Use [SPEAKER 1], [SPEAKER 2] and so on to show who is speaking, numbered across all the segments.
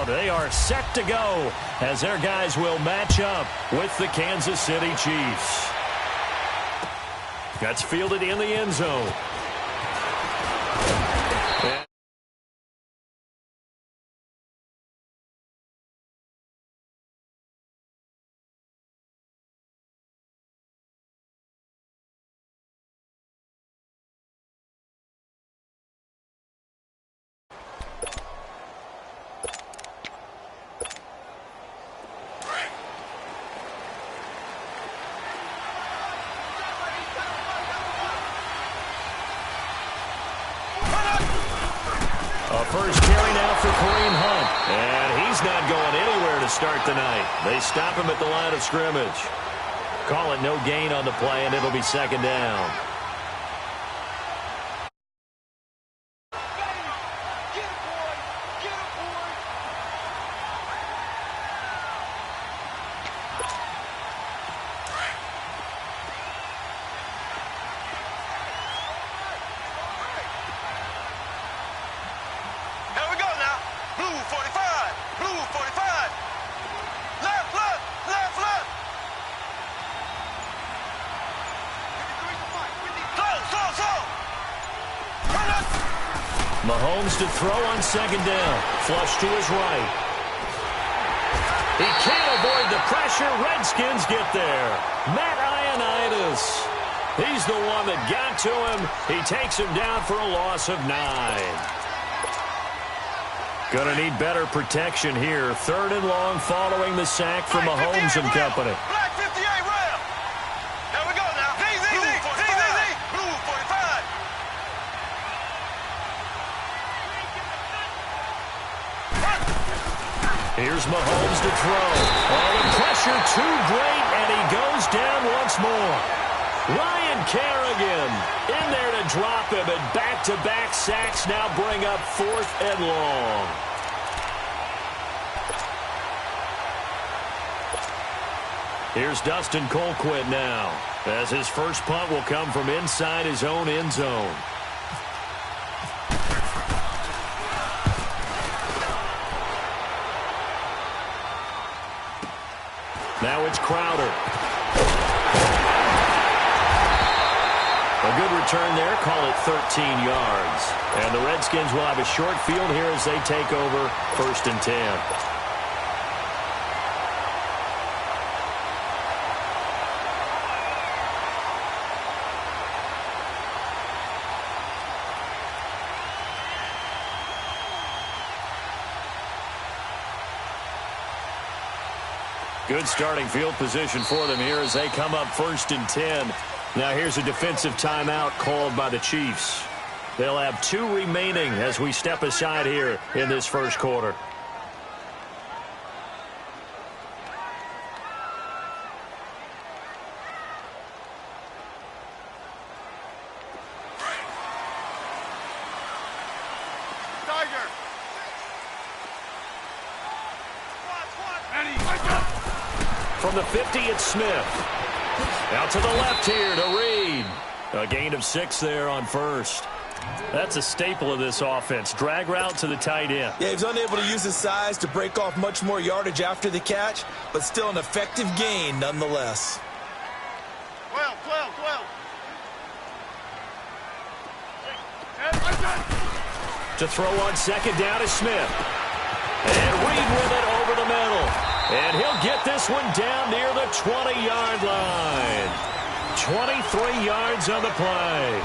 [SPEAKER 1] They are set to go as their guys will match up with the Kansas City Chiefs. That's fielded in the end zone. First carry now for Kareem Hunt. And he's not going anywhere to start the night. They stop him at the line of scrimmage. Call it no gain on the play, and it'll be second down. Mahomes to throw on second down. Flush to his right. He can't avoid the pressure. Redskins get there. Matt Ioannidis. He's the one that got to him. He takes him down for a loss of 9. Gonna need better protection here. 3rd and long following the sack from Mahomes and company. Here's Mahomes to throw. Oh, the pressure too great, and he goes down once more. Ryan Kerrigan in there to drop him, and back-to-back sacks now bring up 4th and long. Here's Dustin Colquitt now, as his first punt will come from inside his own end zone. Now it's Crowder. A good return there. Call it 13 yards. And the Redskins will have a short field here as they take over 1st and 10. Good starting field position for them here as they come up 1st and 10. Now here's a defensive timeout called by the Chiefs. They'll have 2 remaining as we step aside here in this first quarter. From the 50, it's Smith. Out to the left here to Reed. A gain of 6 there on 1st. That's a staple of this offense. Drag route to the tight end.
[SPEAKER 2] Yeah, he was unable to use his size to break off much more yardage after the catch, but still an effective gain nonetheless.
[SPEAKER 3] 12.
[SPEAKER 1] To throw on second down is Smith. And Reed with it over the middle. And he'll get this one down near the 20-yard line. 23 yards on the play.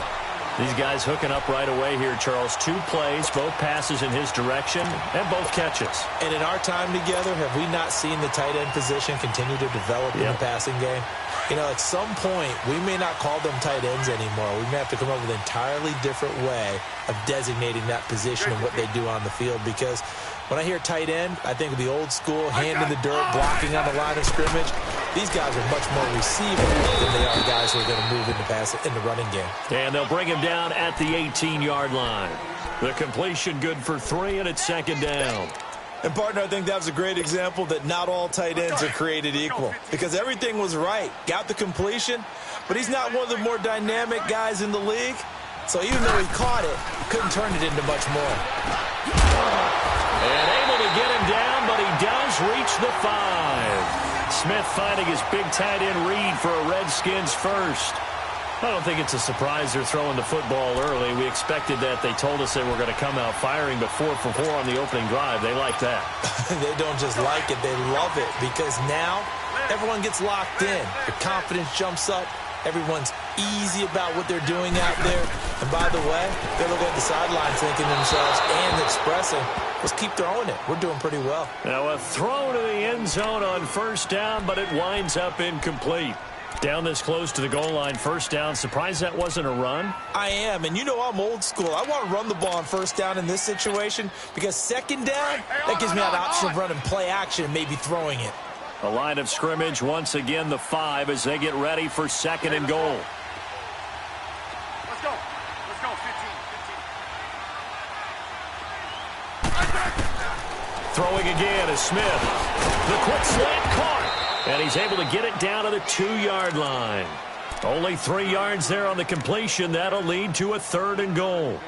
[SPEAKER 1] These guys hooking up right away here, Charles. 2 plays, both passes in his direction, and both catches.
[SPEAKER 2] And in our time together, have we not seen the tight end position continue to develop in the passing game? You know, at some point, we may not call them tight ends anymore. We may have to come up with an entirely different way of designating that position and what they do on the field. Because when I hear tight end, I think of the old school, hand in the dirt, blocking on the line of scrimmage. These guys are much more receiver than they are guys who are going to move in the running game.
[SPEAKER 1] And they'll bring him down at the 18-yard line. The completion good for 3, and it's second down.
[SPEAKER 2] And, partner, I think that was a great example that not all tight ends are created equal. Because everything was right. Got the completion, but he's not one of the more dynamic guys in the league. So even though he caught it, couldn't turn it into much more.
[SPEAKER 1] And able to get him down the 5. Smith finding his big tight end read for a Redskins first. I don't think it's a surprise they're throwing the football early. We expected that. They told us they were going to come out firing, but 4 for 4 on the opening drive. They like that.
[SPEAKER 2] They don't just like it, they love it, because now everyone gets locked in. The confidence jumps up. Everyone's easy about what they're doing out there. And by the way, they look at the sidelines thinking to themselves and expressing, let's keep throwing it. We're doing pretty well.
[SPEAKER 1] Now a throw to the end zone on first down, but it winds up incomplete. Down this close to the goal line, first down. Surprised that wasn't a run?
[SPEAKER 2] I am, and you know I'm old school. I want to run the ball on first down in this situation because second down, that gives me that option of running play action and maybe throwing it.
[SPEAKER 1] A line of scrimmage, once again the 5 as they get ready for second and goal.
[SPEAKER 3] Let's go. Let's go. 15.
[SPEAKER 1] Throwing again is Smith. The quick slant caught. And he's able to get it down to the 2-yard line. Only 3 yards there on the completion. That'll lead to a 3rd and goal.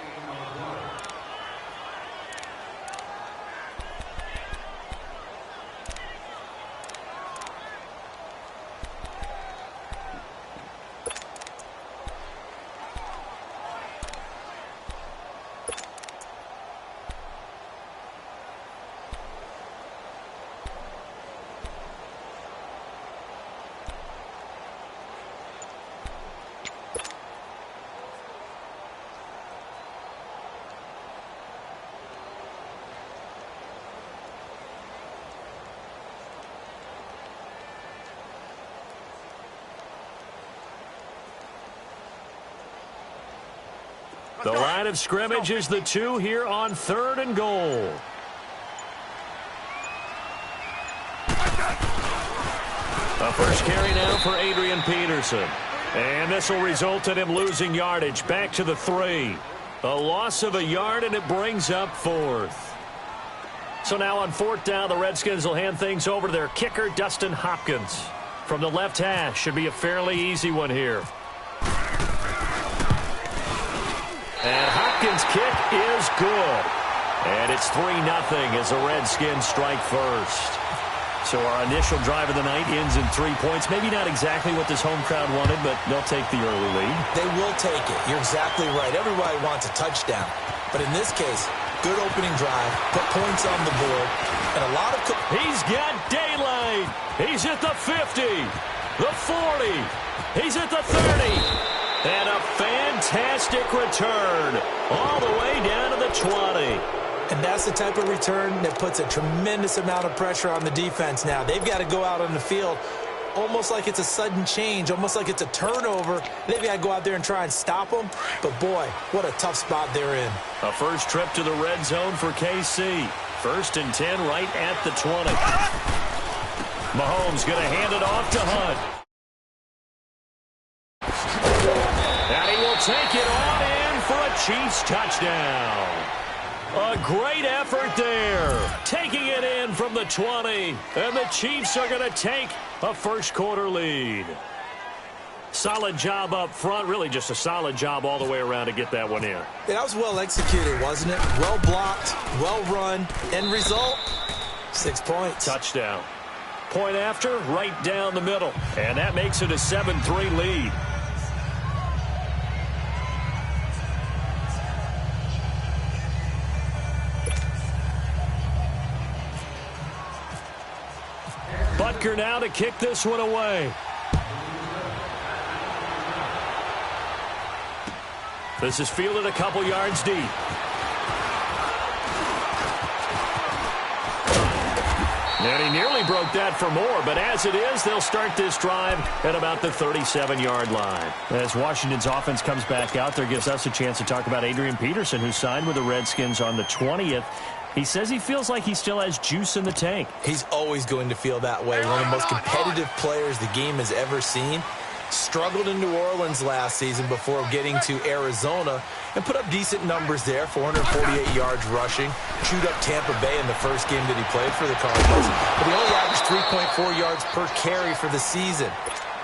[SPEAKER 1] The line of scrimmage is the 2 here on 3rd and goal. A first carry now for Adrian Peterson. And this will result in him losing yardage back to the 3. A loss of a yard, and it brings up 4th. So now on 4th down, the Redskins will hand things over to their kicker, Dustin Hopkins. From the left hash, should be a fairly easy one here. And Hopkins' kick is good. And it's 3-0 as the Redskins strike first. So our initial drive of the night ends in 3 points. Maybe not exactly what this home crowd wanted, but they'll take the early lead.
[SPEAKER 2] They will take it. You're exactly right. Everybody wants a touchdown. But in this case, good opening drive, put points on the board, and a lot of...
[SPEAKER 1] He's got daylight. He's at the 50, the 40. He's at the 30. And a fantastic return all the way down to the 20.
[SPEAKER 2] And that's the type of return that puts a tremendous amount of pressure on the defense now. They've got to go out on the field almost like it's a sudden change, almost like it's a turnover. They've got to go out there and try and stop them. But, boy, what a tough spot they're in.
[SPEAKER 1] A first trip to the red zone for KC. 1st and 10 right at the 20. Mahomes going to hand it off to Hunt. And he will take it on in for a Chiefs touchdown. A great effort there. Taking it in from the 20. And the Chiefs are going to take a first-quarter lead. Solid job up front. Really just a solid job all the way around to get that one in.
[SPEAKER 2] Yeah, that was well executed, wasn't it? Well blocked, well run. End result, 6 points.
[SPEAKER 1] Touchdown. Point after, right down the middle. And that makes it a 7-3 lead. Butker now to kick this one away. This is fielded a couple yards deep. And he nearly broke that for more, but as it is, they'll start this drive at about the 37-yard line. As Washington's offense comes back out there, gives us a chance to talk about Adrian Peterson, who signed with the Redskins on the 20th. He says he feels like he still has juice in the tank.
[SPEAKER 2] He's always going to feel that way. One of the most competitive players the game has ever seen. Struggled in New Orleans last season before getting to Arizona and put up decent numbers there, 448 yards rushing. Chewed up Tampa Bay in the first game that he played for the Cardinals. But he only averaged 3.4 yards per carry for the season.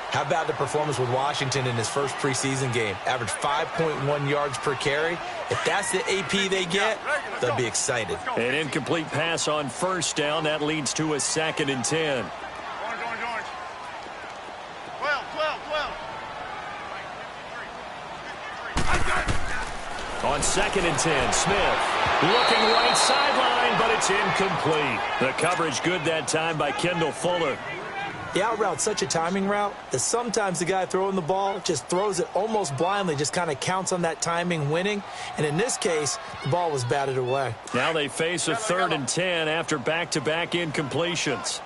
[SPEAKER 2] How about the performance with Washington in his first preseason game? Averaged 5.1 yards per carry. If that's the AP they get, they'll be excited.
[SPEAKER 1] An incomplete pass on first down. That leads to a 2nd and 10.
[SPEAKER 3] Orange. 12.
[SPEAKER 1] On 2nd and 10, Smith looking right sideline, but it's incomplete. The coverage good that time by Kendall Fuller.
[SPEAKER 2] The out route's such a timing route that sometimes the guy throwing the ball just throws it almost blindly, just kind of counts on that timing winning. And in this case, the ball was batted away.
[SPEAKER 1] Now they face a 3rd and 10 after back-to-back incompletions.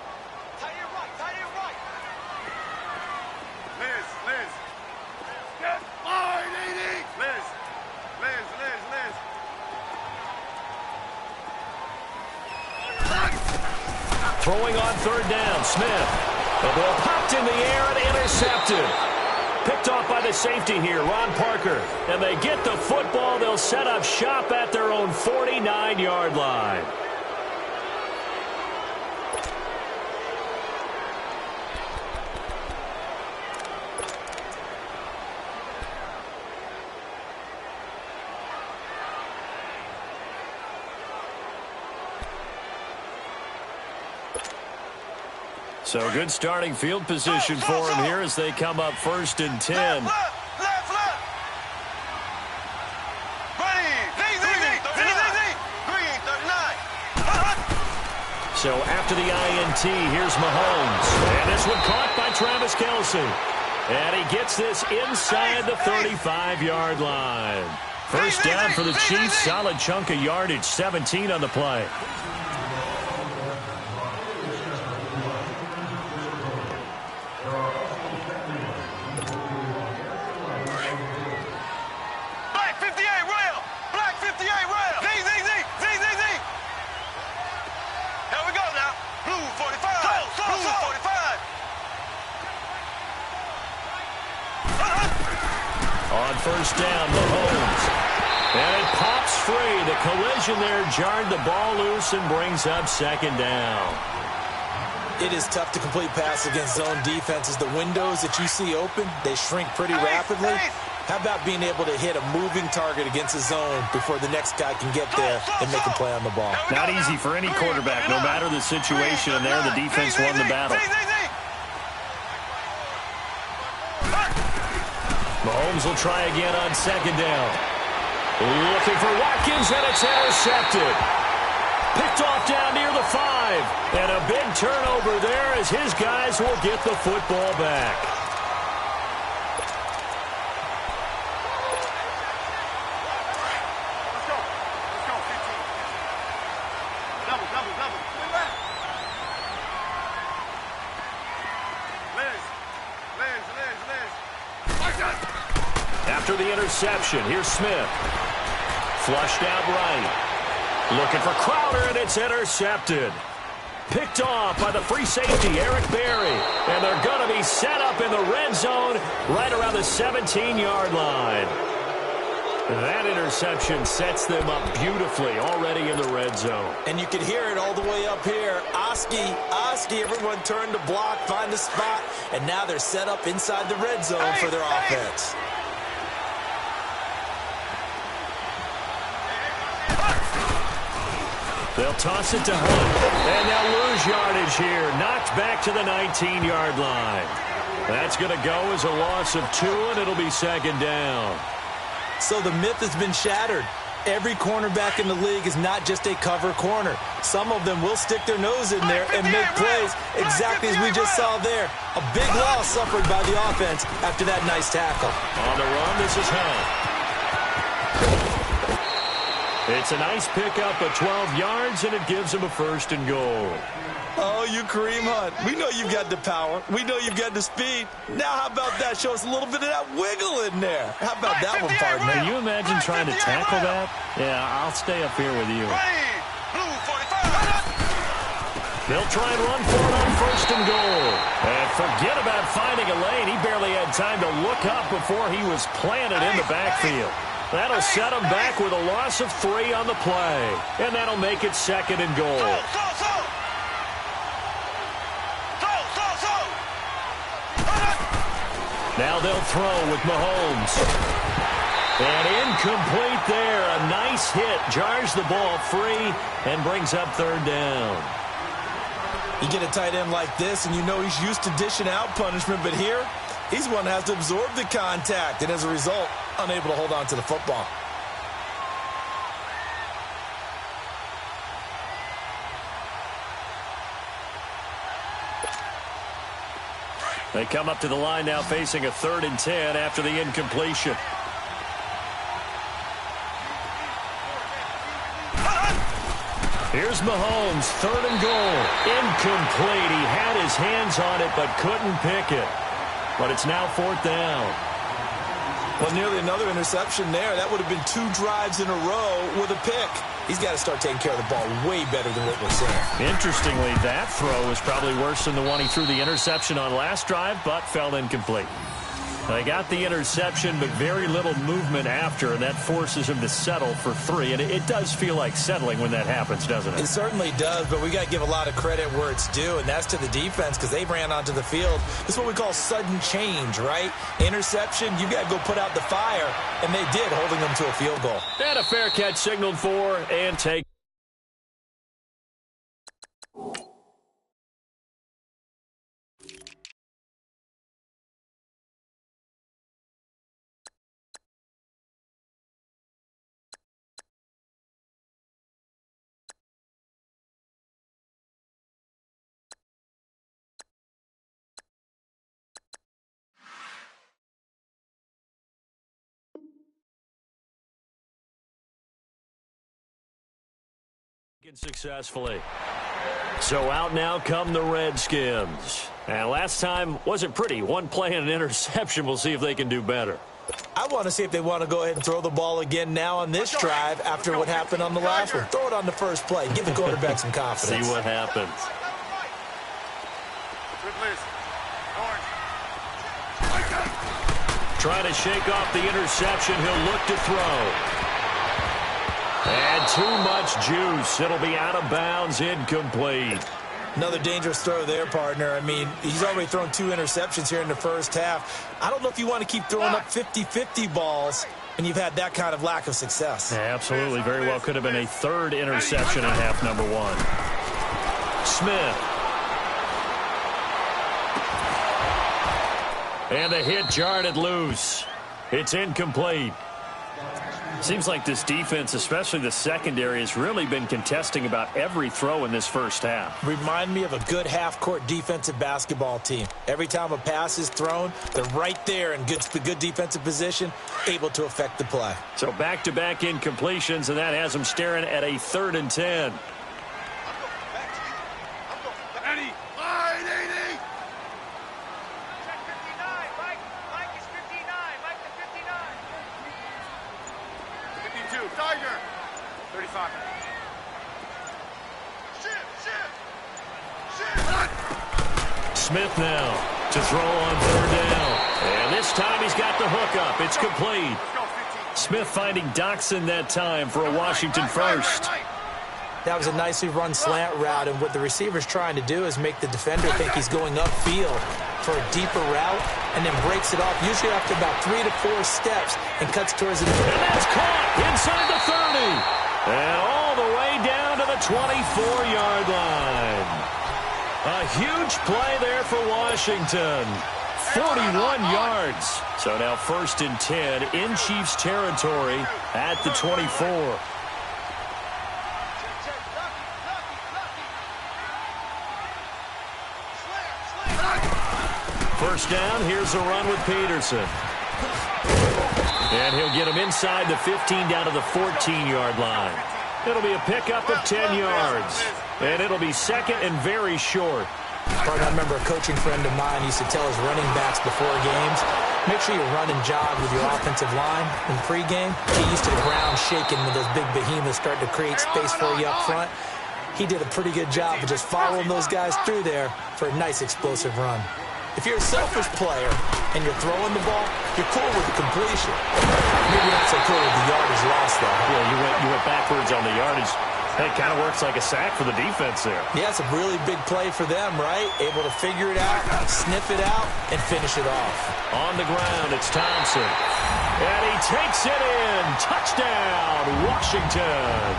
[SPEAKER 1] Throwing on 3rd down, Smith. The ball popped in the air and intercepted. Picked off by the safety here, Ron Parker. And they get the football. They'll set up shop at their own 49-yard line. So good starting field position for him here as they come up 1st and 10. So after the INT, here's Mahomes. And this one caught by Travis Kelce. And he gets this inside the 35-yard line. First down for the Chiefs. Solid chunk of yardage, 17 on the play. First down, Mahomes. And it pops free. The collision there jarred the ball loose and brings up 2nd down.
[SPEAKER 2] It is tough to complete pass against zone defenses. The windows that you see open, they shrink pretty rapidly. How about being able to hit a moving target against a zone before the next guy can get there and make a play on the ball?
[SPEAKER 1] Not easy for any quarterback, no matter the situation, and there the defense won the battle. Mahomes will try again on 2nd down. Looking for Watkins, and it's intercepted. Picked off down near the 5. And a big turnover there as his guys will get the football back.
[SPEAKER 3] Let's go. 15. Double. Liz.
[SPEAKER 1] After the interception, here's Smith. Flushed out right. Looking for Crowder, and it's intercepted. Picked off by the free safety, Eric Berry. And they're going to be set up in the red zone right around the 17-yard line. That interception sets them up beautifully already in the red zone.
[SPEAKER 2] And you can hear it all the way up here. Oski, everyone turned to block, find a spot, and now they're set up inside the red zone for their offense.
[SPEAKER 1] They'll toss it to Hunt, and they'll lose yardage here. Knocked back to the 19-yard line. That's going to go as a loss of 2, and it'll be 2nd down.
[SPEAKER 2] So the myth has been shattered. Every cornerback in the league is not just a cover corner. Some of them will stick their nose in there and make plays exactly as we just saw there. A big loss suffered by the offense after that nice tackle.
[SPEAKER 1] On the run, this is Hunt. It's a nice pickup of 12 yards, and it gives him a 1st and goal.
[SPEAKER 2] Oh, you Kareem Hunt. We know you've got the power. We know you've got the speed. Now how about that? Show us a little bit of that wiggle in there. How about that one, partner?
[SPEAKER 1] Can you imagine trying to tackle that? Yeah, I'll stay up here with you. They'll try and run for it on 1st and goal. And forget about finding a lane. He barely had time to look up before he was planted in the backfield. That'll set him back with a loss of 3 on the play. And that'll make it 2nd and goal. Now they'll throw with Mahomes. And incomplete there. A nice hit. Jars the ball free and brings up third down.
[SPEAKER 2] You get a tight end like this, and you know he's used to dishing out punishment, but here, he's one that has to absorb the contact, and as a result, unable to hold on to the football.
[SPEAKER 1] They come up to the line now facing a 3rd and 10 after the incompletion. Here's Mahomes, 3rd and goal. Incomplete. He had his hands on it but couldn't pick it. But it's now 4th down.
[SPEAKER 2] Well, nearly another interception there. That would have been 2 drives in a row with a pick. He's got to start taking care of the ball way better than what we're seeing.
[SPEAKER 1] Interestingly, that throw was probably worse than the one he threw the interception on last drive, but fell incomplete. They got the interception, but very little movement after, and that forces him to settle for 3. And it does feel like settling when that happens, doesn't it?
[SPEAKER 2] It certainly does, but we got to give a lot of credit where it's due, and that's to the defense because they ran onto the field. This is what we call sudden change, right? Interception, you got to go put out the fire, and they did, holding them to a field goal.
[SPEAKER 1] And a fair catch signaled for and take. Successfully. So out now come the Redskins. And last time wasn't pretty. One play and an interception. We'll see if they can do better.
[SPEAKER 2] I want to see if they want to go ahead and throw the ball again now on this drive after what happened on the last one. Throw it on the first play. Give the quarterback some confidence.
[SPEAKER 1] See what happens. Trying to shake off the interception. He'll look to throw. And too much juice. It'll be out of bounds, incomplete.
[SPEAKER 2] Another dangerous throw there, partner. I mean, he's already thrown 2 interceptions here in the first half. I don't know if you want to keep throwing up 50-50 balls when you've had that kind of lack of success.
[SPEAKER 1] Yeah, absolutely. Very well could have been a 3rd interception in half number 1. Smith. And the hit jarred it loose. It's incomplete. Seems like this defense, especially the secondary, has really been contesting about every throw in this first half.
[SPEAKER 2] Remind me of a good half-court defensive basketball team. Every time a pass is thrown, they're right there in good defensive position, able to affect the play.
[SPEAKER 1] So back-to-back incompletions, and that has them staring at a 3rd and 10. Smith now to throw on 3rd down. And this time he's got the hook up. It's complete. Smith finding Doxson that time for a Washington first.
[SPEAKER 2] That was a nicely run slant route, and what the receiver's trying to do is make the defender think he's going upfield for a deeper route and then breaks it off, usually after about 3 to 4 steps, and cuts towards the defender.
[SPEAKER 1] And that's caught inside the 30. And all the way down to the 24-yard line. A huge play there for Washington. 41 yards. So now 1st and 10 in Chiefs territory at the 24. First down, here's a run with Peterson. And he'll get him inside the 15 down to the 14-yard line. It'll be a pickup of 10 yards. And it'll be 2nd and very short.
[SPEAKER 2] I remember a coaching friend of mine used to tell his running backs before games, make sure you run and jog with your offensive line in pregame. Get used to the ground shaking when those big behemoths start to create space for you up front. He did a pretty good job of just following those guys through there for a nice explosive run. If you're a selfish player and you're throwing the ball, you're cool with the completion. Maybe not so cool with the yardage lost, though.
[SPEAKER 1] Yeah, you went backwards on the yardage. It kind of works like a sack for the defense there.
[SPEAKER 2] Yeah, it's a really big play for them, right? Able to figure it out, sniff it out, and finish it off.
[SPEAKER 1] On the ground, it's Thompson. And he takes it in. Touchdown, Washington.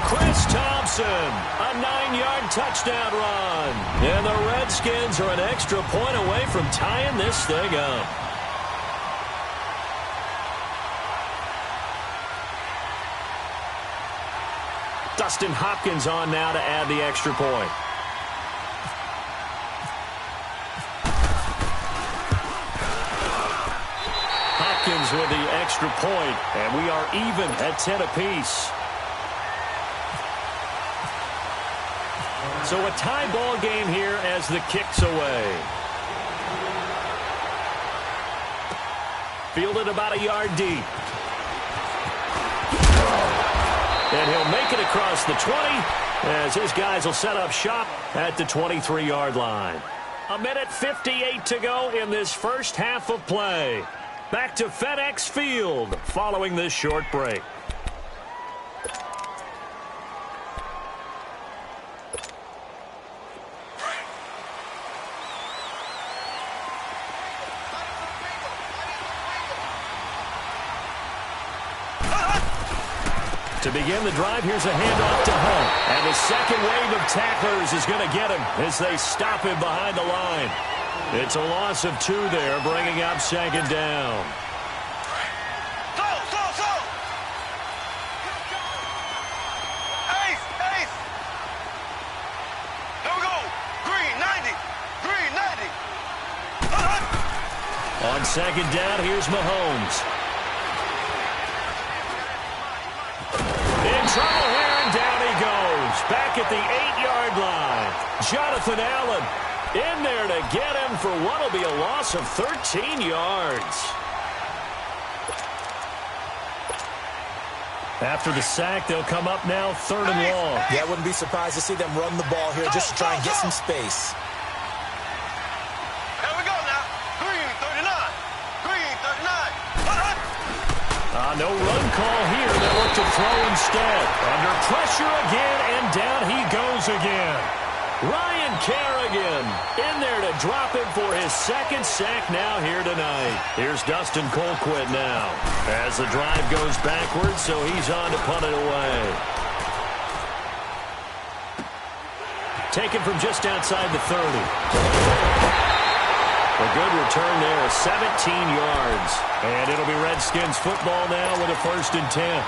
[SPEAKER 1] Chris Thompson, a 9-yard touchdown run. And the Redskins are an extra point away from tying this thing up. Dustin Hopkins on now to add the extra point. Hopkins with the extra point, and we are even at 10 apiece. So a tie ball game here as the kick's away. Fielded about a yard deep. And he'll make it across the 20 as his guys will set up shop at the 23-yard line. 1:58 to go in this first half of play. Back to FedEx Field following this short break. To begin the drive, here's a handoff to Hunt. And the second wave of tacklers is going to get him as they stop him behind the line. It's a loss of 2 there, bringing up second down.
[SPEAKER 3] Ace! Ace! Here we go! Green, 90! Green, 90!
[SPEAKER 1] On second down, here's Mahomes. In trouble here, and down he goes. Back at the 8-yard line. Jonathan Allen in there to get him for what will be a loss of 13 yards. After the sack, they'll come up now 3rd and long.
[SPEAKER 2] Yeah, I wouldn't be surprised to see them run the ball here just to try and get some space.
[SPEAKER 3] Here we go now. Green, 39. Green, 39.
[SPEAKER 1] No run call here. They look to throw instead. Under pressure again, and down he goes again. Ryan Kerrigan in there to drop him for his 2nd sack now here tonight. Here's Dustin Colquitt now as the drive goes backwards, so he's on to punt it away. Taken from just outside the 30. A good return there, 17 yards. And it'll be Redskins football now with a 1st and 10.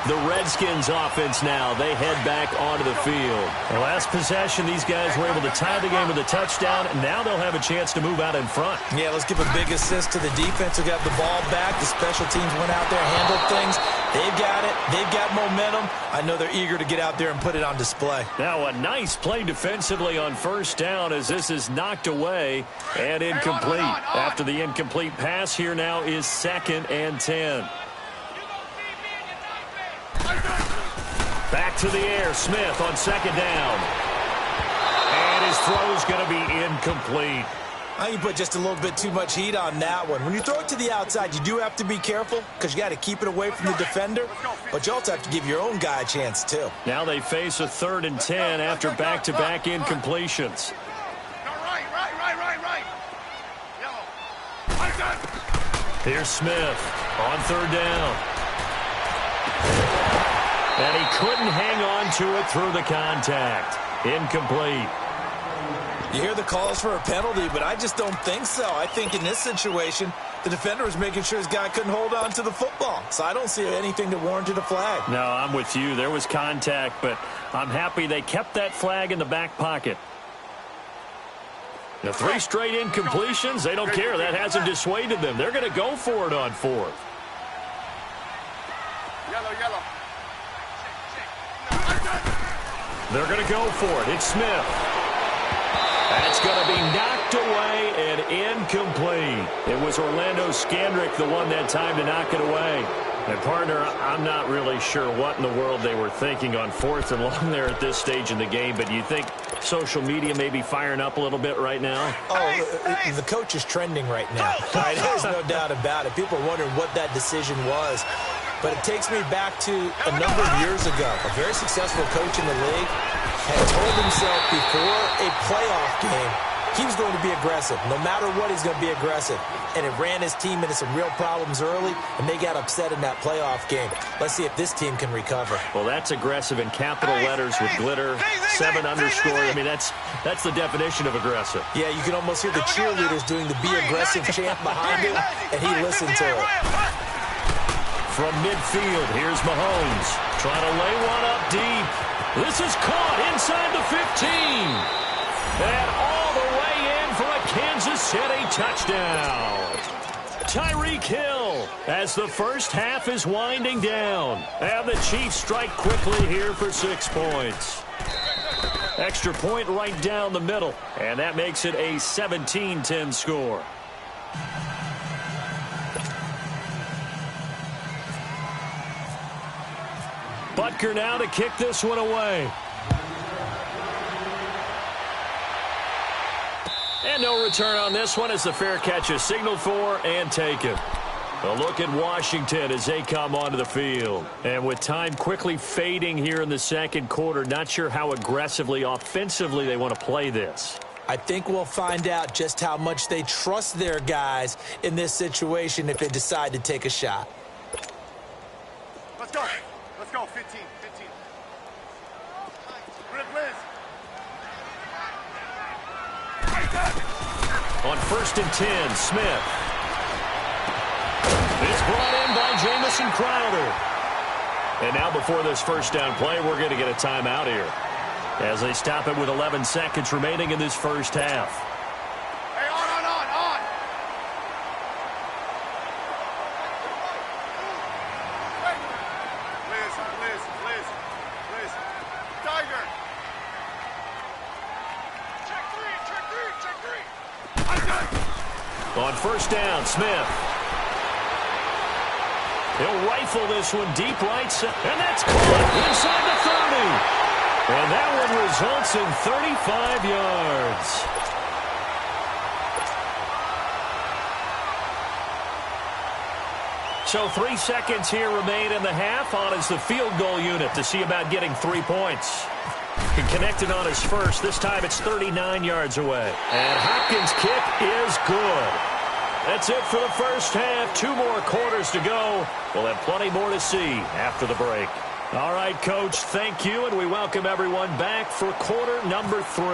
[SPEAKER 1] The Redskins offense now, they head back onto the field. The last possession, these guys were able to tie the game with a touchdown, and now they'll have a chance to move out in front.
[SPEAKER 2] Yeah, let's give a big assist to the defense who got the ball back. The special teams went out there, handled things. They've got it. They've got momentum. I know they're eager to get out there and put it on display.
[SPEAKER 1] Now a nice play defensively on 1st down as this is knocked away and incomplete. After the incomplete pass, here now is 2nd and 10. Back to the air, Smith on 2nd down. And his throw's going to be incomplete.
[SPEAKER 2] I think you put just a little bit too much heat on that one. When you throw it to the outside, you do have to be careful because you got to keep it away from the defender, but you also have to give your own guy a chance too.
[SPEAKER 1] Now they face a 3rd and 10 after back-to-back incompletions.
[SPEAKER 3] Right.
[SPEAKER 1] Here's Smith on 3rd down. And he couldn't hang on to it through the contact. Incomplete.
[SPEAKER 2] You hear the calls for a penalty, but I just don't think so. I think in this situation, the defender was making sure his guy couldn't hold on to the football. So I don't see anything that warranted a flag.
[SPEAKER 1] No, I'm with you. There was contact, but I'm happy they kept that flag in the back pocket. The 3 straight incompletions, they don't care. That hasn't dissuaded them. They're going to go for it on 4th.
[SPEAKER 3] Yellow.
[SPEAKER 1] They're going to go for it. It's Smith. That's going to be knocked away and incomplete. It was Orlando Scandrick the one that time to knock it away. And, partner, I'm not really sure what in the world they were thinking on 4th and long there at this stage in the game, but you think social media may be firing up a little bit right now?
[SPEAKER 2] Oh, the coach is trending right now. Right? There's no doubt about it. People are wondering what that decision was. but it takes me back to a number of years ago. A very successful coach in the league had told himself before a playoff game he was going to be aggressive. No matter what, he's going to be aggressive. And it ran his team into some real problems early, and they got upset in that playoff game. Let's see if this team can recover.
[SPEAKER 1] Well, that's aggressive in capital letters with glitter, 7 underscore. I mean, that's the definition of aggressive.
[SPEAKER 2] Yeah, you can almost hear the cheerleaders doing the be aggressive chant behind him, and he listened to it.
[SPEAKER 1] From midfield, here's Mahomes trying to lay one up deep. This is caught inside the 15. And all the way in for a Kansas City touchdown. Tyreek Hill as the first half is winding down. And the Chiefs strike quickly here for 6 points. Extra point right down the middle. And that makes it a 17-10 score. Butker now to kick this one away. And no return on this one as the fair catch is signaled for and taken. A look at Washington as they come onto the field. And with time quickly fading here in the second quarter, not sure how aggressively, offensively they want to play this.
[SPEAKER 2] I think we'll find out just how much they trust their guys in this situation if they decide to take a shot.
[SPEAKER 3] Let's go. Let's go. 15. Liz.
[SPEAKER 1] On 1st and 10, Smith. It's brought in by Jamison Crowder. And now before this first down play, we're going to get a timeout here as they stop it with 11 seconds remaining in this first half.
[SPEAKER 3] Hey, on. Liz. Tiger. Check three.
[SPEAKER 1] On 1st down, Smith. He'll rifle this one deep right side. And that's caught inside the 30. And that one results in 35 yards. So 3 seconds here remain in the half. On is the field goal unit to see about getting 3 points. He connected on his first. This time it's 39 yards away. And Hopkins' kick is good. That's it for the first half. 2 more quarters to go. We'll have plenty more to see after the break. All right, Coach, thank you, and we welcome everyone back for quarter number 3.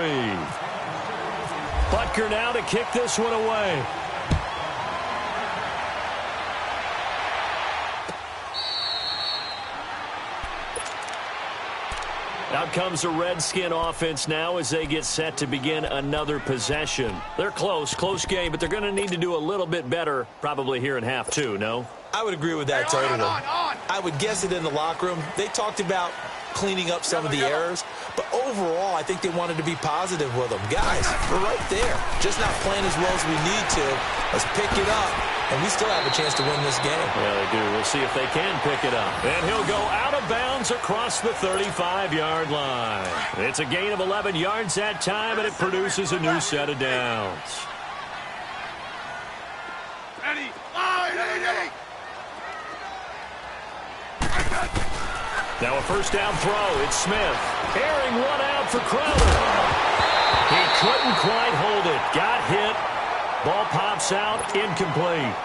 [SPEAKER 1] Butker now to kick this one away. Out comes the Redskin offense now as they get set to begin another possession. They're close game, but they're going to need to do a little bit better probably here in half 2, no?
[SPEAKER 2] I would agree with that totally.
[SPEAKER 3] On.
[SPEAKER 2] I would guess it in the locker room. They talked about cleaning up some of the errors, but overall, I think they wanted to be positive with them. Guys, we're right there. Just not playing as well as we need to. Let's pick it up, and we still have a chance to win this game.
[SPEAKER 1] Yeah, they do. We'll see if they can pick it up. And he'll go out of bounds across the 35-yard line. It's a gain of 11 yards that time, and it produces a new set of downs.
[SPEAKER 3] Ready.
[SPEAKER 1] Now a first down throw. It's Smith. Airing one out for Crowder. He couldn't quite hold it. Got hit. Ball pops out. Incomplete.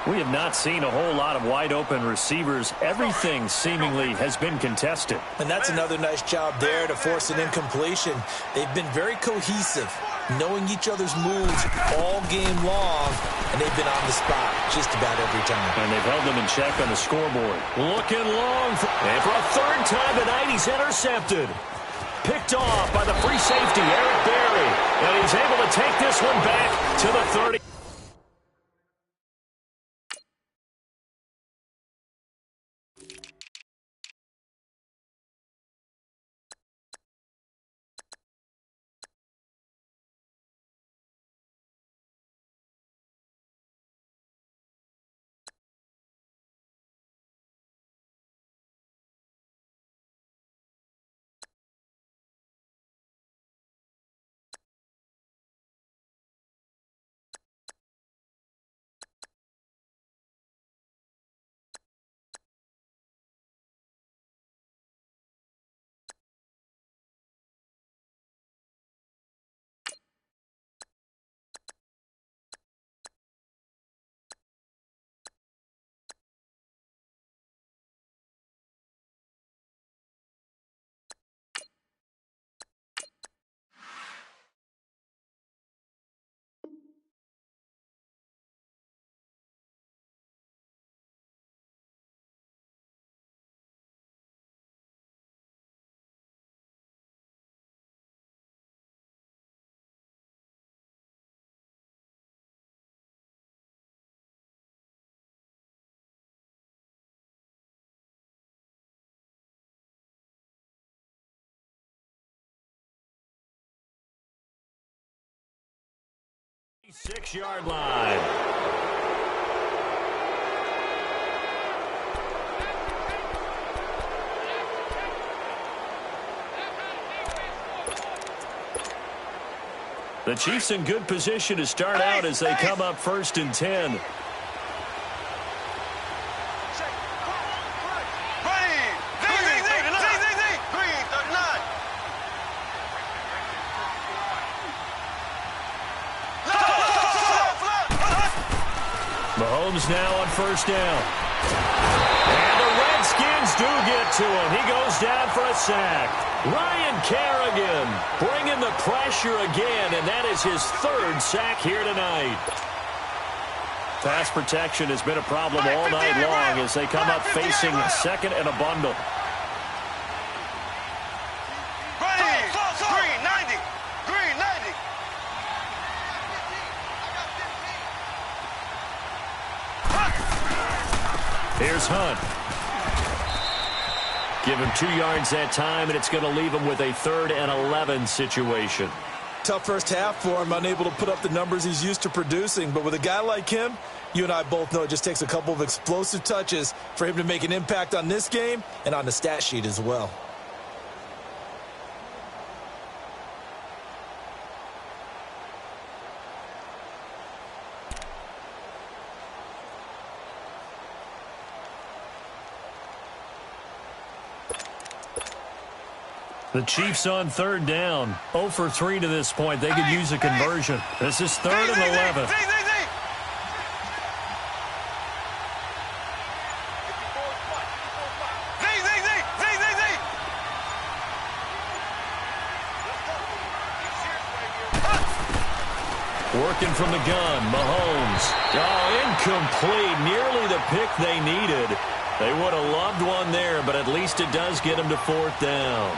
[SPEAKER 1] We have not seen a whole lot of wide-open receivers. Everything seemingly has been contested.
[SPEAKER 2] And that's another nice job there to force an incompletion. They've been very cohesive, knowing each other's moves all game long, and they've been on the spot just about every time.
[SPEAKER 1] And they've held them in check on the scoreboard. Looking long. And for a 3rd time tonight, he's intercepted. Picked off by the free safety, Eric Berry. And he's able to take this one back to the 30. 6-yard line. The Chiefs in good position to start out as they come up 1st and 10. Mahomes now on 1st down. And the Redskins do get to him. He goes down for a sack. Ryan Kerrigan bringing the pressure again, and that is his 3rd sack here tonight. Pass protection has been a problem all night long as they come up facing 2nd and a bundle. Here's Hunt. Give him 2 yards that time, and it's going to leave him with a 3rd and 11 situation.
[SPEAKER 2] Tough first half for him, unable to put up the numbers he's used to producing. But with a guy like him, you and I both know it just takes a couple of explosive touches for him to make an impact on this game and on the stat sheet as well.
[SPEAKER 1] The Chiefs on 3rd down. 0 for 3 to this point. They could use a conversion. This is 3rd and 11. Working from the gun, Mahomes. Oh, incomplete. Nearly the pick they needed. They would have loved one there, but at least it does get them to 4th down.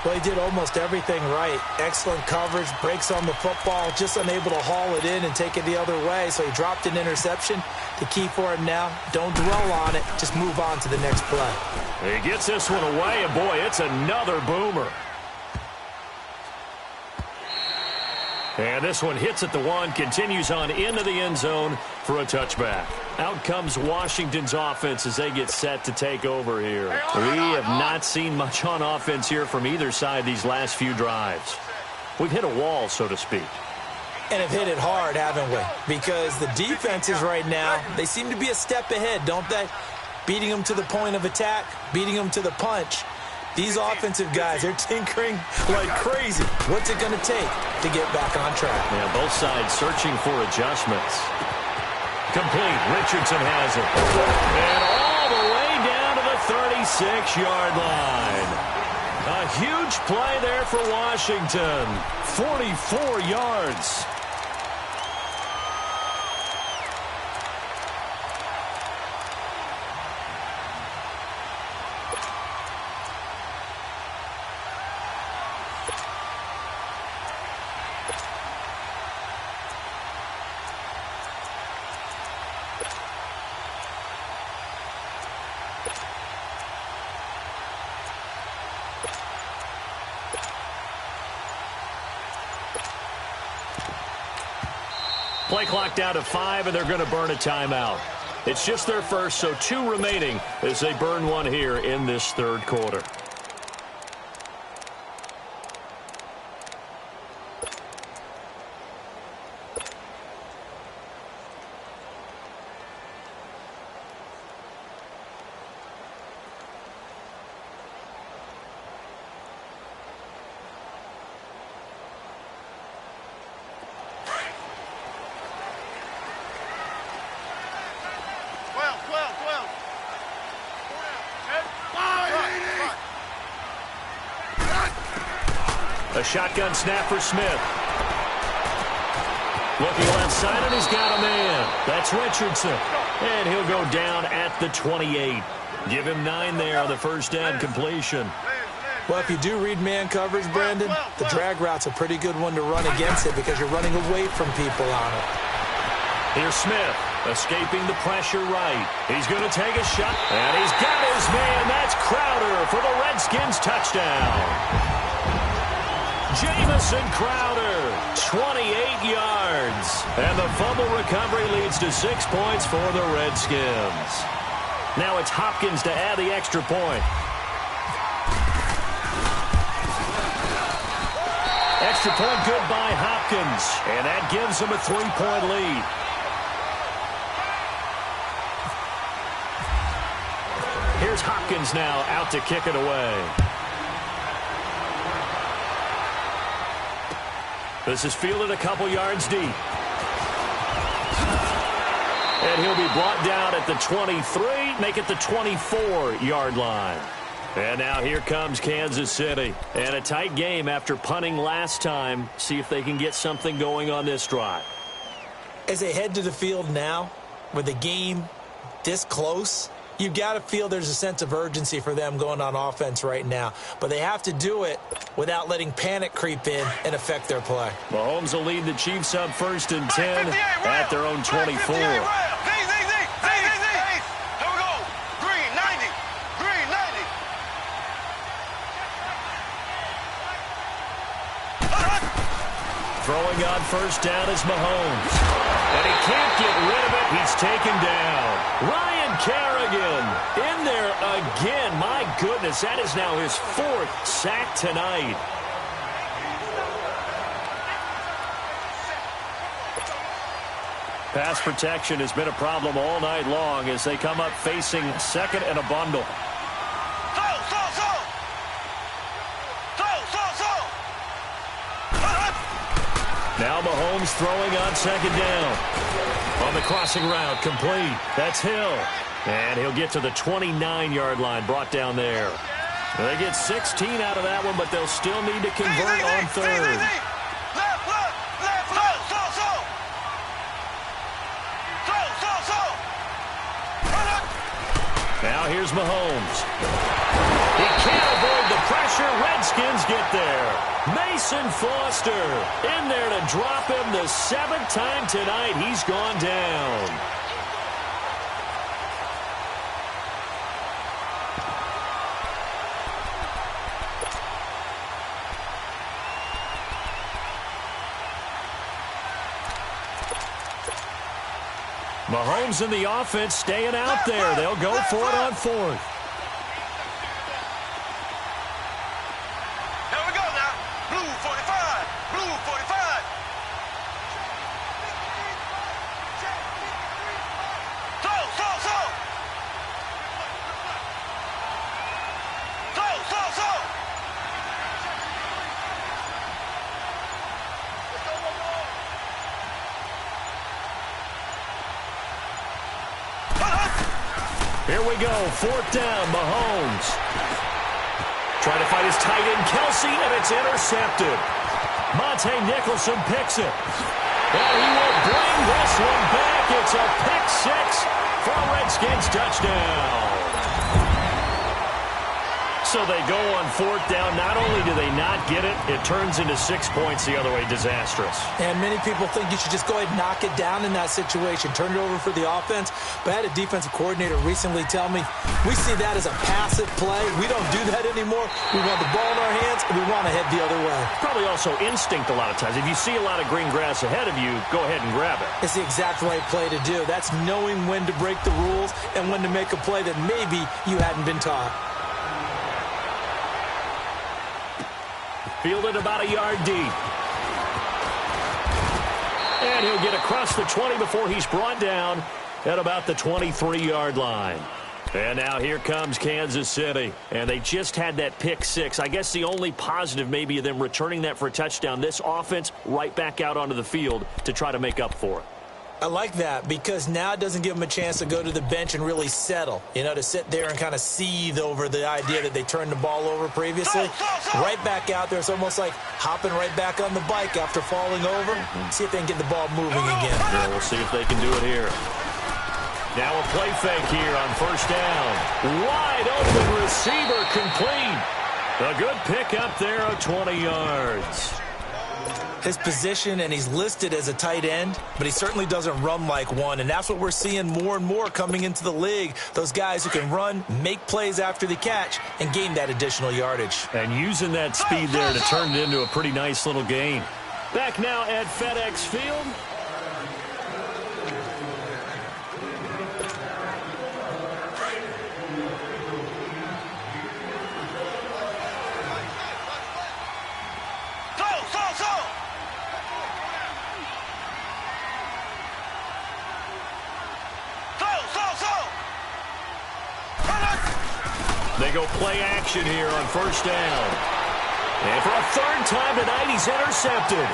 [SPEAKER 2] Well, he did almost everything right. Excellent coverage, breaks on the football, just unable to haul it in and take it the other way. So he dropped an interception. The key for him now, don't dwell on it. Just move on to the next play.
[SPEAKER 1] He gets this one away, and boy, it's another boomer. And this one hits at the 1, continues on into the end zone for a touchback. Out comes Washington's offense as they get set to take over here. We have not seen much on offense here from either side these last few drives. We've hit a wall, so to speak.
[SPEAKER 2] And have hit it hard, haven't we? Because the defenses right now, they seem to be a step ahead, don't they? Beating them to the point of attack, beating them to the punch. These offensive guys, they're tinkering like crazy. What's it going to take to get back on track?
[SPEAKER 1] Yeah, both sides searching for adjustments. Complete. Richardson has it. And all the way down to the 36-yard line. A huge play there for Washington. 44 yards. Play clock down to 5, and they're going to burn a timeout. It's just their first, so 2 remaining as they burn one here in this 3rd quarter. A shotgun snap for Smith. Looking left side, and he's got a man. That's Richardson. And he'll go down at the 28. Give him 9 there on the first down completion.
[SPEAKER 2] Well, if you do read man coverage, Brandon, the drag route's a pretty good one to run against it because you're running away from people on it.
[SPEAKER 1] Here's Smith, escaping the pressure right. He's going to take a shot, and he's got his man. That's Crowder for the Redskins touchdown. Jamison Crowder, 28 yards. And the fumble recovery leads to 6 points for the Redskins. Now it's Hopkins to add the extra point. Extra point good by Hopkins. And that gives them a 3-point lead. Here's Hopkins now out to kick it away. This is fielded a couple yards deep. And he'll be brought down at the 23, make it the 24-yard line. And now here comes Kansas City. And a tight game after punting last time. See if they can get something going on this drive.
[SPEAKER 2] As they head to the field now, with the game this close, you got to feel there's a sense of urgency for them going on offense right now. But they have to do it without letting panic creep in and affect their play.
[SPEAKER 1] Mahomes will lead the Chiefs up 1st and 10 at their own 24. Throwing on 1st down is Mahomes. And he can't get rid of it. He's taken down. Ryan Kerrigan in there again. My goodness, that is now his 4th sack tonight. Pass protection has been a problem all night long as they come up facing 2nd and a bundle. Now Mahomes throwing on 2nd down. On the crossing route, complete. That's Hill. And he'll get to the 29-yard line, brought down there. They get 16 out of that one, but they'll still need to convert on 3rd. Now here's Mahomes. He can't avoid the pressure. Redskins get there. Mason Foster in there to drop him the 7th time tonight. He's gone down. Mahomes and the offense staying out there. They'll go for it on 4th.
[SPEAKER 3] Here we go now. Blue 45. Blue 45. Throw.
[SPEAKER 1] Here we go, 4th down, Mahomes. Trying to fight his tight end, Kelsey, and it's intercepted. Monte Nicholson picks it. And he will bring this one back. It's a pick 6 for a Redskins touchdown. So they go on 4th down. Not only do they not get it, it turns into 6 points the other way. Disastrous.
[SPEAKER 2] And many people think you should just go ahead and knock it down in that situation. Turn it over for the offense. But I had a defensive coordinator recently tell me, we see that as a passive play. We don't do that anymore. We want the ball in our hands, and we want to head the other way.
[SPEAKER 1] Probably also instinct a lot of times. If you see a lot of green grass ahead of you, go ahead and grab it.
[SPEAKER 2] It's the exact right play to do. That's knowing when to break the rules and when to make a play that maybe you hadn't been taught.
[SPEAKER 1] Fielded about a yard deep. And he'll get across the 20 before he's brought down at about the 23-yard line. And now here comes Kansas City. And they just had that pick 6. I guess the only positive maybe of them returning that for a touchdown. This offense right back out onto the field to try to make up for it.
[SPEAKER 2] I like that because now it doesn't give them a chance to go to the bench and really settle, to sit there and kind of seethe over the idea that they turned the ball over previously. Right back out there. It's almost like hopping right back on the bike after falling over. See if they can get the ball moving again.
[SPEAKER 1] Yeah, we'll see if they can do it here. Now a play fake here on 1st down. Wide open receiver complete. A good pick up there of 20 yards.
[SPEAKER 2] his position, and he's listed as a tight end, but he certainly doesn't run like one, and that's what we're seeing more and more coming into the league. Those guys who can run, make plays after the catch, and gain that additional yardage.
[SPEAKER 1] And using that speed there to turn it into a pretty nice little gain. Back now at FedEx Field. They go play action here on first down. And for a third time tonight, he's intercepted.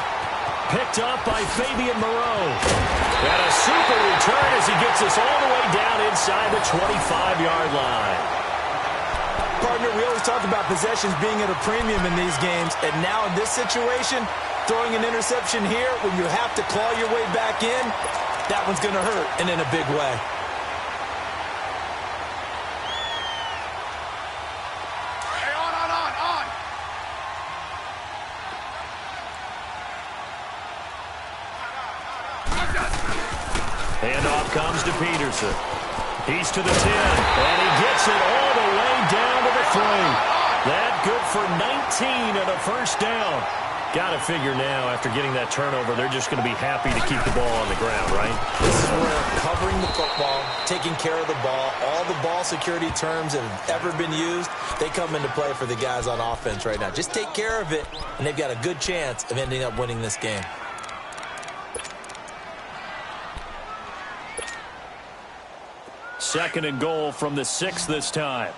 [SPEAKER 1] Picked up by Fabian Moreau. And a super return as he gets us all the way down inside the 25-yard line.
[SPEAKER 2] Partner, we always talk about possessions being at a premium in these games. And now in this situation, throwing an interception here when you have to claw your way back in, that one's going to hurt, and in a big way.
[SPEAKER 1] Handoff comes to Peterson. He's to the 10, and he gets it all the way down to the 3. That good for 19 and a first down. Got to figure now, after getting that turnover, they're just going to be happy to keep the ball on the ground, right?
[SPEAKER 2] This is where covering the football, taking care of the ball, all the ball security terms that have ever been used, they come into play for the guys on offense right now. Just take care of it, and they've got a good chance of ending up winning this game.
[SPEAKER 1] Second and goal from the 6 this time.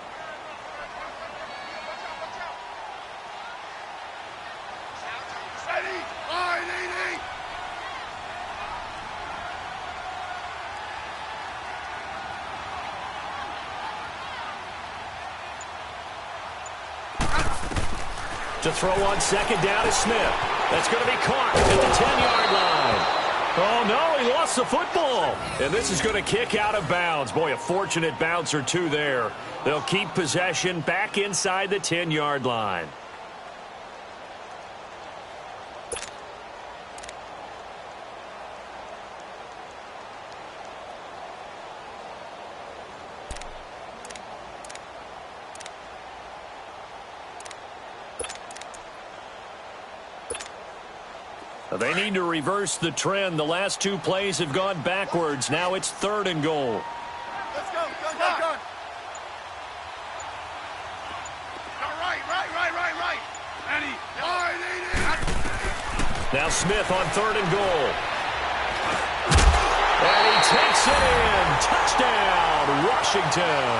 [SPEAKER 1] To throw on second down is Smith. That's going to be caught at the 10-yard line. Oh, no, he lost the football. And this is going to kick out of bounds. Boy, a fortunate bounce or two there. They'll keep possession back inside the 10-yard line. They need to reverse the trend. The last two plays have gone backwards. Now it's third and goal.
[SPEAKER 3] Let's go. Go. Right. Eddie.
[SPEAKER 1] Now Smith on third and goal. And he takes it in. Touchdown, Washington.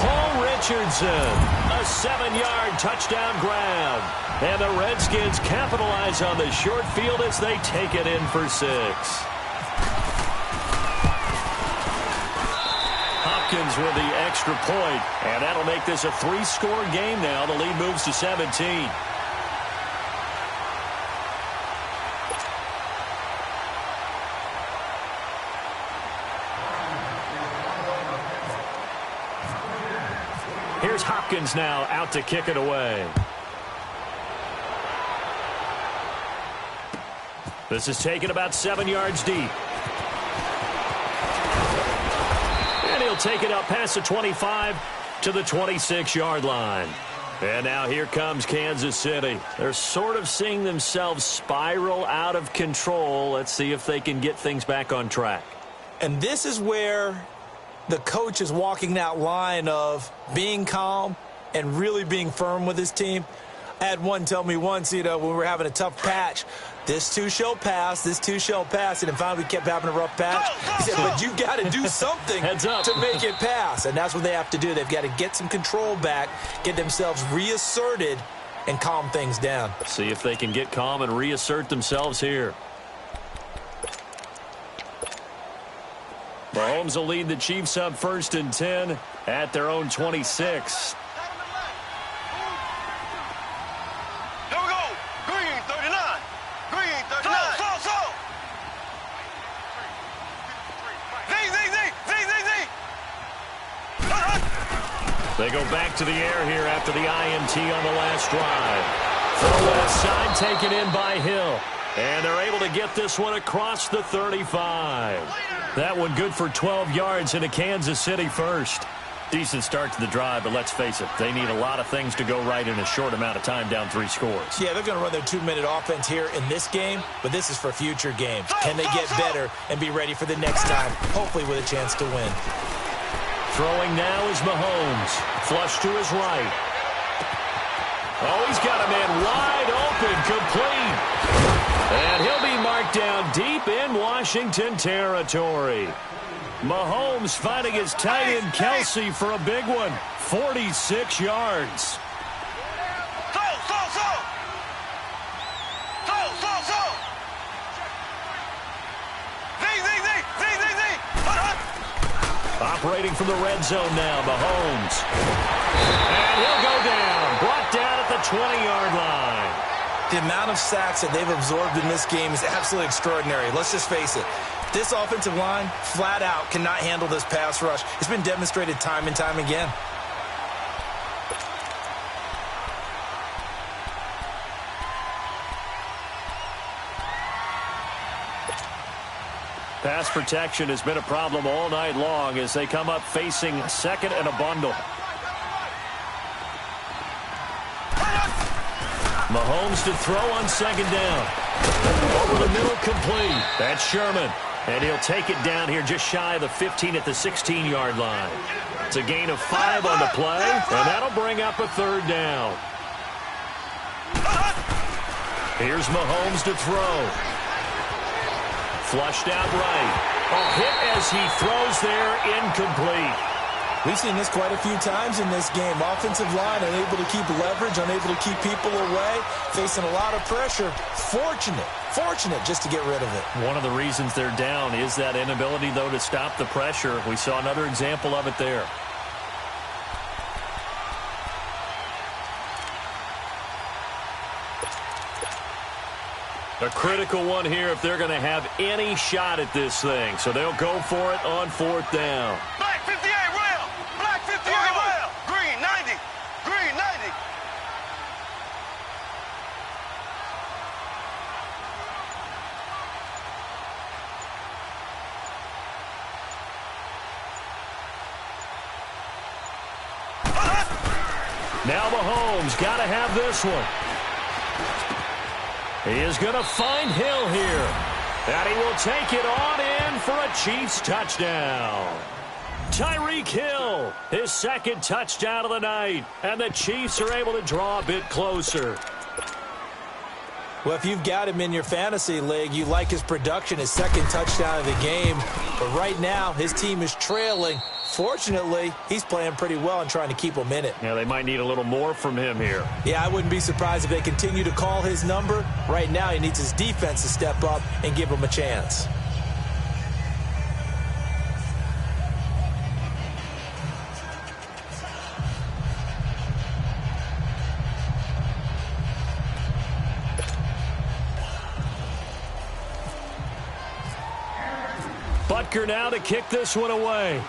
[SPEAKER 1] Paul Richardson, a 7-yard touchdown grab. And the Redskins capitalize on the short field as they take it in for 6. Hopkins with the extra point, and that'll make this a 3-score game now. The lead moves to 17. Here's Hopkins now out to kick it away. This is taken about 7 yards deep. And he'll take it up past the 25 to the 26-yard line. And now here comes Kansas City. They're sort of seeing themselves spiral out of control. Let's see if they can get things back on track.
[SPEAKER 2] And this is where the coach is walking that line of being calm and really being firm with his team. I had one tell me once, when we were having a tough patch, this too shall pass, this too shall pass, and then finally we kept having a rough patch. He said, but you got to do something to make it pass, and that's what they have to do. They've got to get some control back, get themselves reasserted, and calm things down.
[SPEAKER 1] See if they can get calm and reassert themselves here. Mahomes will lead the Chiefs up 1st and 10 at their own 26. They go back to the air here after the INT on the last drive. Throw aside, taken in by Hill. And they're able to get this one across the 35. That one good for 12 yards into Kansas City first. Decent start to the drive, but let's face it, they need a lot of things to go right in a short amount of time, down 3 scores.
[SPEAKER 2] Yeah, they're going to run their 2-minute offense here in this game, but this is for future games. Can they get better and be ready for the next time, hopefully with a chance to win?
[SPEAKER 1] Throwing now is Mahomes. Flush to his right. Oh, he's got a man wide open, complete. And he'll be marked down deep in Washington territory. Mahomes finding his tight end Kelsey for a big one. 46 yards. Operating from the red zone now, Mahomes. And he'll go down. Brought down at the 20-yard line.
[SPEAKER 2] The amount of sacks that they've absorbed in this game is absolutely extraordinary. Let's just face it. This offensive line, flat out, cannot handle this pass rush. It's been demonstrated time and time again.
[SPEAKER 1] Pass protection has been a problem all night long as they come up facing second and a bundle. Mahomes to throw on second down. Over the middle, complete. That's Sherman. And he'll take it down here just shy of the 15 at the 16-yard line. It's a gain of 5 on the play, and that'll bring up a third down. Here's Mahomes to throw. Flushed out right. A hit as he throws there, incomplete.
[SPEAKER 2] We've seen this quite a few times in this game. Offensive line unable to keep leverage, unable to keep people away, facing a lot of pressure. Fortunate just to get rid of it.
[SPEAKER 1] One of the reasons they're down is that inability, though, to stop the pressure. We saw another example of it there. A critical one here if they're going to have any shot at this thing. So they'll go for it on 4th down.
[SPEAKER 3] Black 58, rail! Black 58, rail! Green 90! Green 90!
[SPEAKER 1] Now Mahomes got to have this one. He is going to find Hill here. And he will take it on in for a Chiefs touchdown. Tyreek Hill, his second touchdown of the night. And the Chiefs are able to draw a bit closer.
[SPEAKER 2] Well, if you've got him in your fantasy league, you like his production, his second touchdown of the game. But right now, his team is trailing. Fortunately, he's playing pretty well and trying to keep them in it.
[SPEAKER 1] Yeah, they might need a little more from him here.
[SPEAKER 2] Yeah, I wouldn't be surprised if they continue to call his number. Right now, he needs his defense to step up and give him a chance.
[SPEAKER 1] Butker now to kick this one away.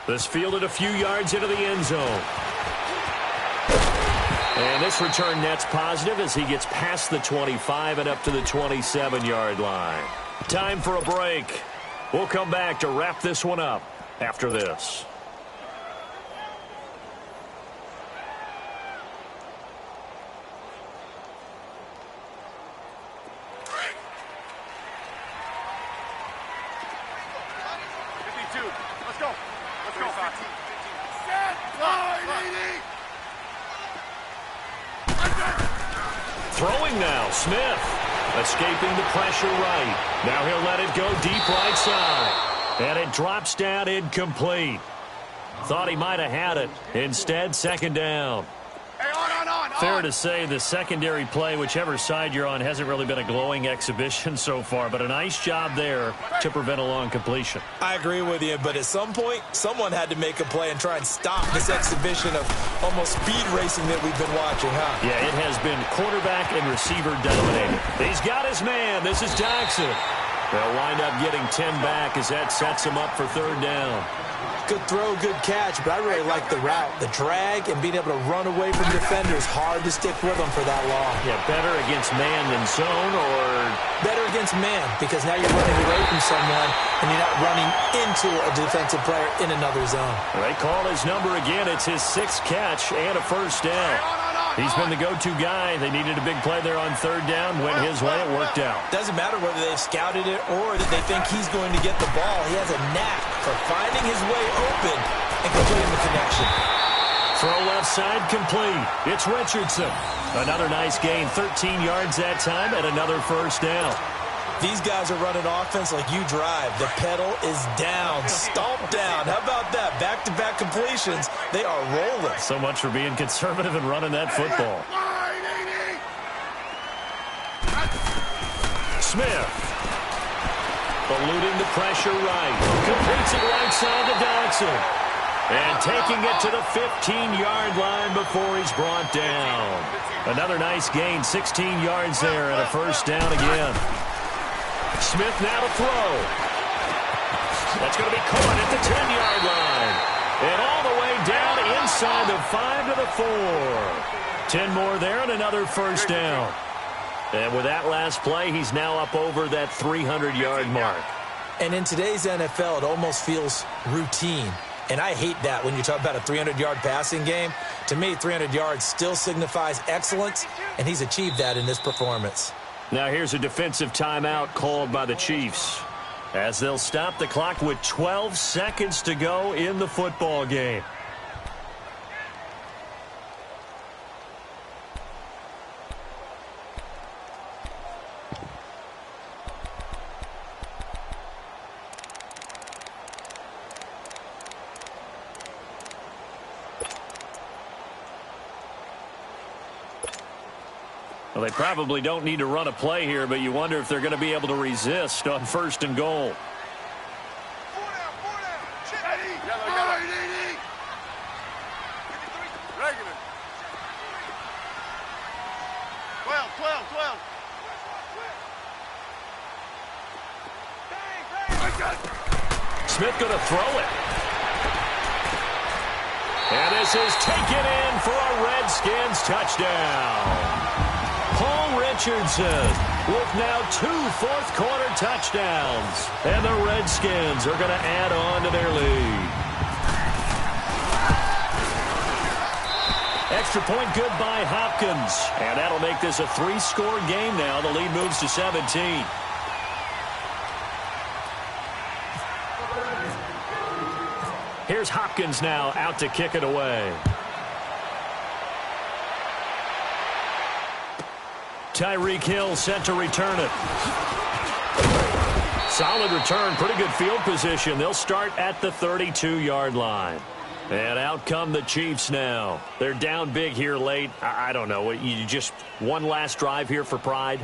[SPEAKER 1] This fielded a few yards into the end zone. And this return net's positive as he gets past the 25 and up to the 27-yard line. Time for a break. We'll come back to wrap this one up after this. Throwing now, Smith. Escaping the pressure right. Now he'll let it go deep right side. And it drops down incomplete. Thought he might have had it. Instead, second down. Fair to say the secondary play, whichever side you're on, hasn't really been a glowing exhibition so far, but a nice job there to prevent a long completion.
[SPEAKER 2] I agree with you, but at some point, someone had to make a play and try and stop this exhibition of almost speed racing that we've been watching, huh?
[SPEAKER 1] Yeah, it has been quarterback and receiver dominated. He's got his man. This is Jackson. They'll wind up getting 10 back as that sets him up for third down.
[SPEAKER 2] Good throw, good catch, but I really like the route. The drag and being able to run away from defenders, hard to stick with them for that long.
[SPEAKER 1] Yeah, better against man than zone, or
[SPEAKER 2] better against man, because now you're running away from someone and you're not running into a defensive player in another zone.
[SPEAKER 1] They call his number again. It's his 6th catch and a first down. He's been the go-to guy. They needed a big play there on 3rd down. Went his way. It worked out.
[SPEAKER 2] Doesn't matter whether they've scouted it or that they think he's going to get the ball. He has a knack for finding his way open and completing the connection.
[SPEAKER 1] Throw left side complete. It's Richardson. Another nice gain. 13 yards that time and another first down.
[SPEAKER 2] These guys are running offense like you drive. The pedal is down, stomped down. How about that? Back-to-back completions. They are rolling.
[SPEAKER 1] So much for being conservative and running that football. Smith. Eluding the pressure right. Completes it right side to Dodson. And taking it to the 15-yard line before he's brought down. Another nice gain. 16 yards there and a first down again. Smith now to throw. That's going to be caught at the 10-yard line. And all the way down inside the 5 to the 4. 10 more there and another first down. And with that last play, he's now up over that 300-yard mark.
[SPEAKER 2] And in today's NFL, it almost feels routine. And I hate that when you talk about a 300-yard passing game. To me, 300 yards still signifies excellence, and he's achieved that in this performance.
[SPEAKER 1] Now here's a defensive timeout called by the Chiefs as they'll stop the clock with 12 seconds to go in the football game. Well, they probably don't need to run a play here, but you wonder if they're going to be able to resist on 1st and goal. Smith going to throw it. And this is taken in for a Redskins touchdown. Paul Richardson with now 2 fourth-quarter touchdowns. And the Redskins are going to add on to their lead. Extra point good by Hopkins. And that'll make this a 3-score game now. The lead moves to 17. Here's Hopkins now out to kick it away. Tyreek Hill set to return it. Solid return, pretty good field position. They'll start at the 32-yard line. And out come the Chiefs now. They're down big here late. I don't know. You just one last drive here for pride?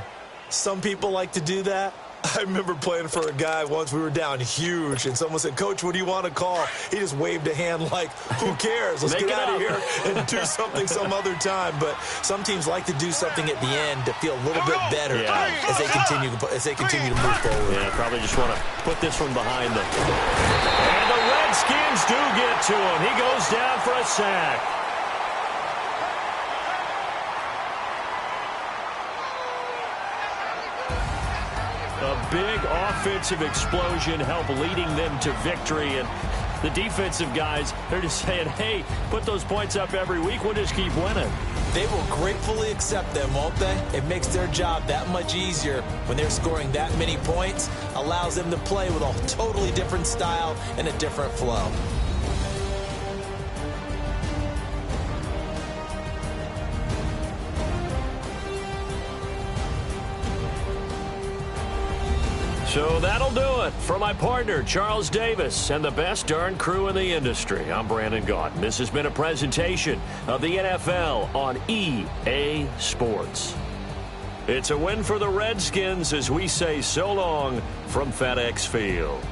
[SPEAKER 2] Some people like to do that. I remember playing for a guy once. We were down huge, and someone said, "Coach, what do you want to call?" He just waved a hand like, who cares? Let's get out of here and do something some other time. But some teams like to do something at the end to feel a little bit better as they continue to move forward.
[SPEAKER 1] Yeah, probably just want to put this one behind them. And the Redskins do get to him. He goes down for a sack. A big offensive explosion helped leading them to victory. And the defensive guys, they're just saying, hey, put those points up every week. We'll just keep winning.
[SPEAKER 2] They will gratefully accept them, won't they? It makes their job that much easier when they're scoring that many points. Allows them to play with a totally different style and a different flow.
[SPEAKER 1] So that'll do it. For my partner, Charles Davis, and the best darn crew in the industry, I'm Brandon Gaudin. This has been a presentation of the NFL on EA Sports. It's a win for the Redskins as we say so long from FedEx Field.